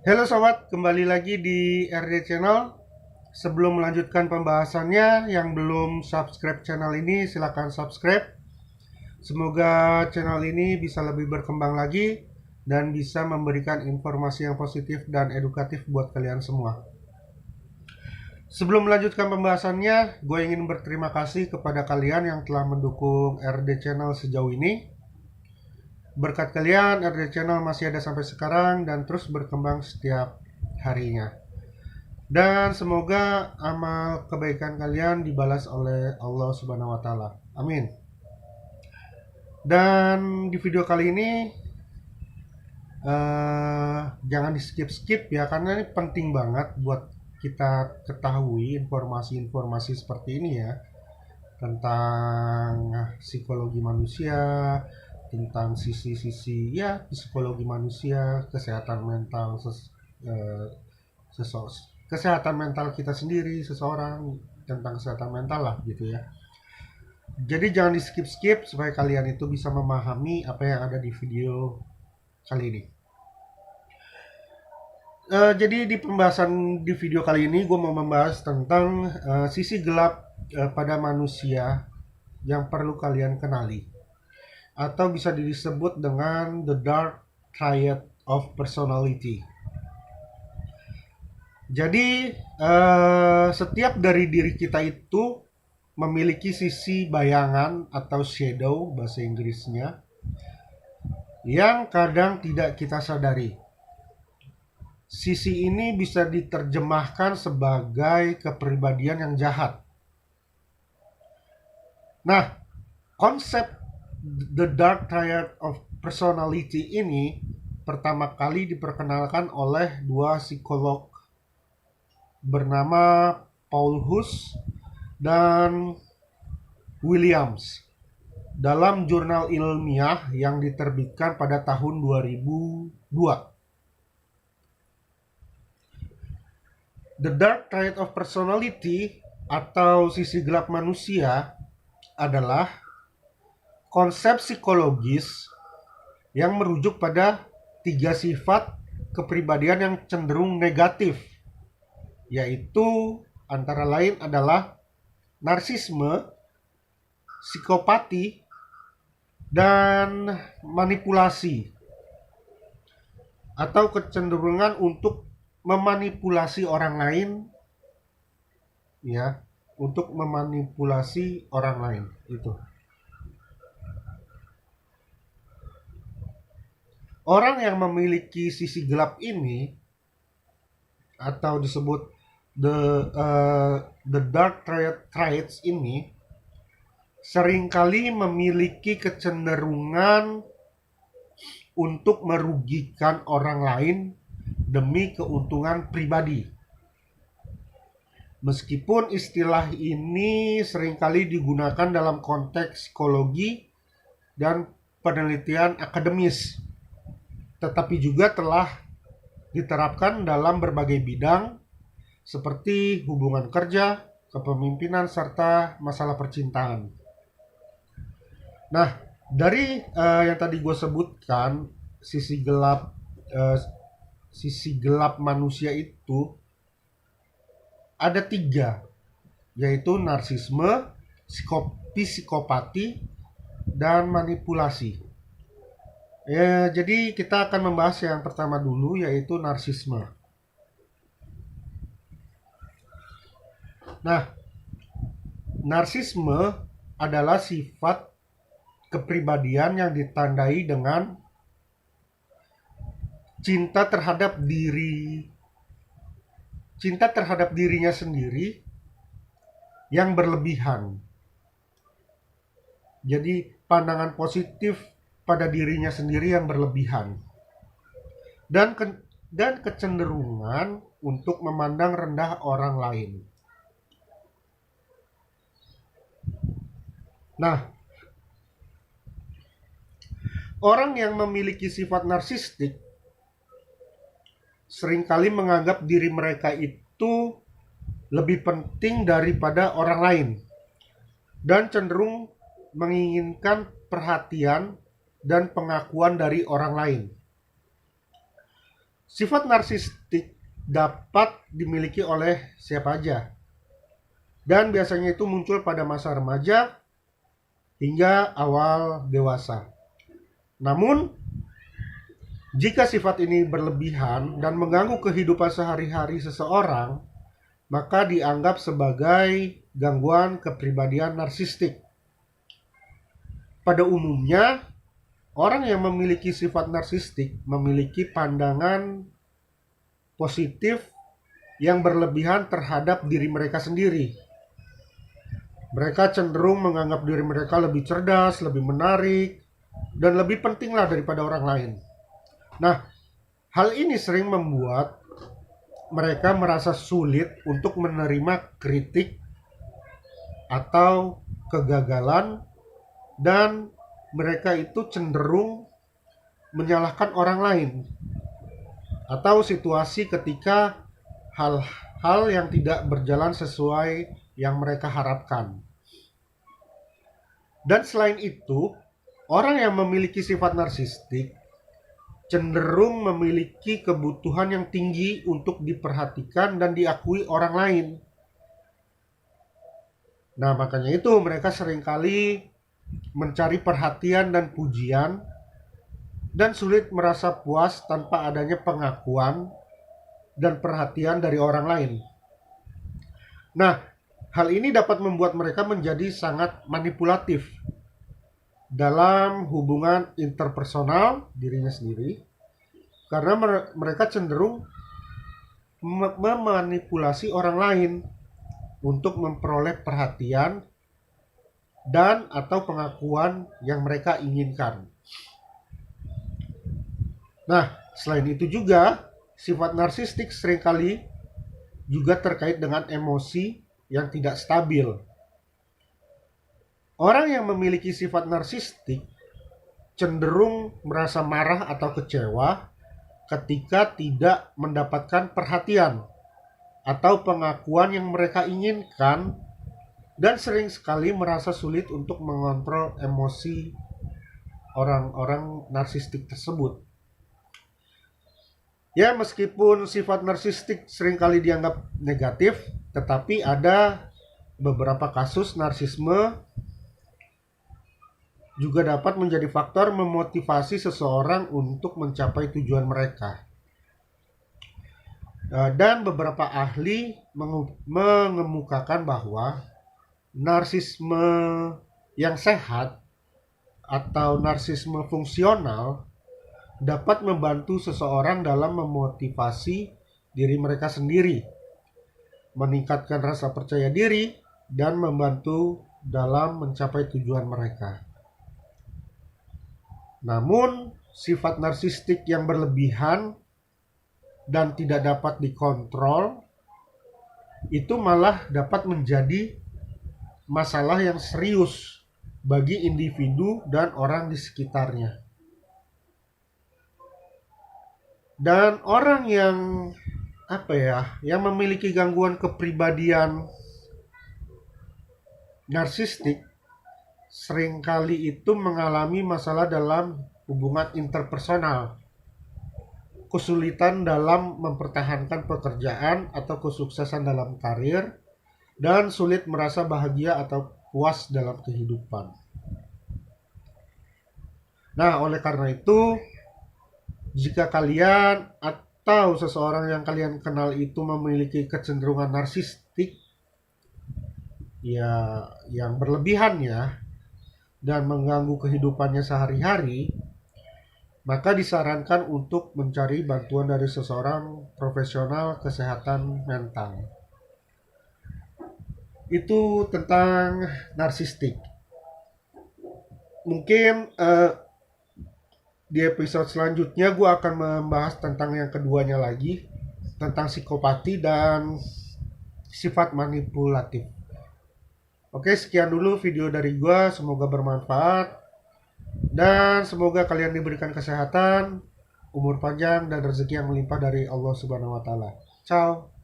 Halo sobat, kembali lagi di RD Channel. Sebelum melanjutkan pembahasannya, yang belum subscribe channel ini silahkan subscribe. Semoga channel ini bisa lebih berkembang lagi dan bisa memberikan informasi yang positif dan edukatif buat kalian semua. Sebelum melanjutkan pembahasannya, gue ingin berterima kasih kepada kalian yang telah mendukung RD Channel sejauh ini. Berkat kalian, RD Channel masih ada sampai sekarang dan terus berkembang setiap harinya. Dan semoga amal kebaikan kalian dibalas oleh Allah Subhanahu wa taala. Amin. Dan di video kali ini jangan di skip-skip ya, karena ini penting banget buat kita ketahui informasi-informasi seperti ini ya, tentang psikologi manusia, tentang sisi-sisi ya psikologi manusia, kesehatan mental eh, kesehatan mental kita sendiri, seseorang, tentang kesehatan mental lah gitu ya. Jadi jangan di skip-skip supaya kalian itu bisa memahami apa yang ada di video kali ini. Jadi di pembahasan di video kali ini gue mau membahas tentang sisi gelap pada manusia yang perlu kalian kenali, atau bisa disebut dengan the dark triad of personality. Jadi setiap dari diri kita itu memiliki sisi bayangan atau shadow bahasa Inggrisnya yang kadang tidak kita sadari. Sisi ini bisa diterjemahkan sebagai kepribadian yang jahat. Nah, konsep the dark triad of personality ini pertama kali diperkenalkan oleh dua psikolog bernama Paul Hus dan Williams dalam jurnal ilmiah yang diterbitkan pada tahun 2002. The Dark Triad of Personality atau sisi gelap manusia adalah konsep psikologis yang merujuk pada tiga sifat kepribadian yang cenderung negatif, yaitu antara lain adalah narsisme, psikopati, dan manipulasi atau kecenderungan untuk memanipulasi orang lain ya, untuk memanipulasi orang lain itu. Orang yang memiliki sisi gelap ini atau disebut the dark traits ini seringkali memiliki kecenderungan untuk merugikan orang lain demi keuntungan pribadi. Meskipun istilah ini seringkali digunakan dalam konteks psikologi dan penelitian akademis, tetapi juga telah diterapkan dalam berbagai bidang seperti hubungan kerja, kepemimpinan, serta masalah percintaan. Nah, dari yang tadi gue sebutkan, sisi gelap manusia itu ada tiga, yaitu narsisme, psikopati, dan manipulasi. Ya, jadi kita akan membahas yang pertama dulu, yaitu narsisme. Nah, narsisme adalah sifat kepribadian yang ditandai dengan cinta terhadap dirinya sendiri yang berlebihan. Jadi pandangan positif pada dirinya sendiri yang berlebihan, dan kecenderungan untuk memandang rendah orang lain. Nah, orang yang memiliki sifat narsistik seringkali menganggap diri mereka itu lebih penting daripada orang lain dan cenderung menginginkan perhatian dan pengakuan dari orang lain. Sifat narsistik dapat dimiliki oleh siapa aja, dan biasanya itu muncul pada masa remaja hingga awal dewasa. Namun, jika sifat ini berlebihan dan mengganggu kehidupan sehari-hari seseorang, maka dianggap sebagai gangguan kepribadian narsistik. Pada umumnya, orang yang memiliki sifat narsistik memiliki pandangan positif yang berlebihan terhadap diri mereka sendiri. Mereka cenderung menganggap diri mereka lebih cerdas, lebih menarik, dan lebih pentinglah daripada orang lain. Nah, hal ini sering membuat mereka merasa sulit untuk menerima kritik atau kegagalan, dan mereka itu cenderung menyalahkan orang lain atau situasi ketika hal-hal yang tidak berjalan sesuai yang mereka harapkan. Dan selain itu, orang yang memiliki sifat narsistik cenderung memiliki kebutuhan yang tinggi untuk diperhatikan dan diakui orang lain. Nah, makanya itu mereka seringkali mencari perhatian dan pujian, dan sulit merasa puas tanpa adanya pengakuan dan perhatian dari orang lain. Nah, hal ini dapat membuat mereka menjadi sangat manipulatif dalam hubungan interpersonal dirinya sendiri, karena mereka cenderung memanipulasi orang lain untuk memperoleh perhatian dan atau pengakuan yang mereka inginkan. Nah, selain itu juga sifat narsistik seringkali juga terkait dengan emosi yang tidak stabil. Orang yang memiliki sifat narsistik cenderung merasa marah atau kecewa ketika tidak mendapatkan perhatian atau pengakuan yang mereka inginkan, dan sering sekali merasa sulit untuk mengontrol emosi orang-orang narsistik tersebut. Ya, meskipun sifat narsistik seringkali dianggap negatif, tetapi ada beberapa kasus narsisme juga dapat menjadi faktor memotivasi seseorang untuk mencapai tujuan mereka. Dan beberapa ahli mengemukakan bahwa narsisme yang sehat atau narsisme fungsional dapat membantu seseorang dalam memotivasi diri mereka sendiri, meningkatkan rasa percaya diri, dan membantu dalam mencapai tujuan mereka. Namun, sifat narsistik yang berlebihan dan tidak dapat dikontrol itu malah dapat menjadi masalah yang serius bagi individu dan orang di sekitarnya. Dan orang yang memiliki gangguan kepribadian narsistik seringkali itu mengalami masalah dalam hubungan interpersonal, kesulitan dalam mempertahankan pekerjaan atau kesuksesan dalam karir, dan sulit merasa bahagia atau puas dalam kehidupan. Nah, oleh karena itu, jika kalian atau seseorang yang kalian kenal itu memiliki kecenderungan narsistik ya yang berlebihan ya, dan mengganggu kehidupannya sehari-hari, maka disarankan untuk mencari bantuan dari seseorang profesional kesehatan mental. Itu tentang narsistik. Mungkin di episode selanjutnya gue akan membahas tentang yang keduanya lagi, tentang psikopati dan sifat manipulatif. Oke, sekian dulu video dari gue, semoga bermanfaat, dan semoga kalian diberikan kesehatan, umur panjang, dan rezeki yang melimpah dari Allah Subhanahu wa Ta'ala. Ciao.